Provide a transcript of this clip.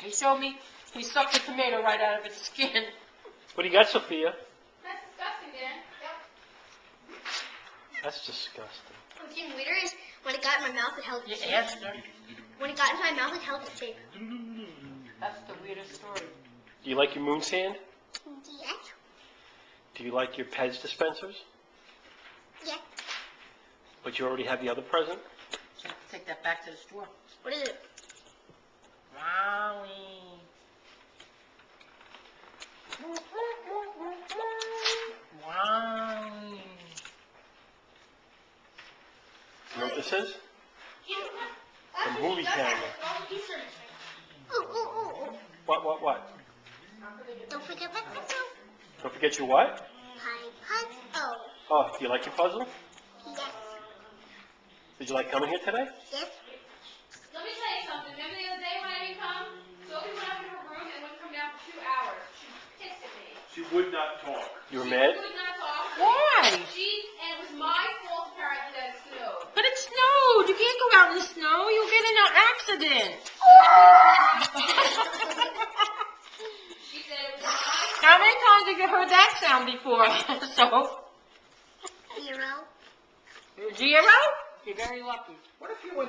He showed me, he sucked the tomato right out of its skin. What do you got, Sophia? That's disgusting, Dan. Yep. That's disgusting. What's even weirder is when it got in my mouth, it held its shape. Yes, sir. When it got into my mouth, it held its shape. That's the weirdest story. Do you like your moon sand? Yes. Do you like your Pez dispensers? Yes. But you already have the other present? You have to take that back to the store. What is it? Wowie. Wowie. You know what this is? A movie camera. Oh. What? Don't forget my puzzle. Don't forget your what? My puzzle. Oh, do you like your puzzle? Yes. Did you like coming here today? Yes. Let me tell you something. Remember the other day when I didn't come? Sophie went up in her room and wouldn't come down for 2 hours. She was pissed at me. She would not talk. You were She mad? would not talk. Why? And it was my fault apparently that it snowed. But it snowed. You can't go out in the snow. You'll get in an accident. She said it was my How many times have you heard that sound before? So, 0. 0? You're very lucky. What if you went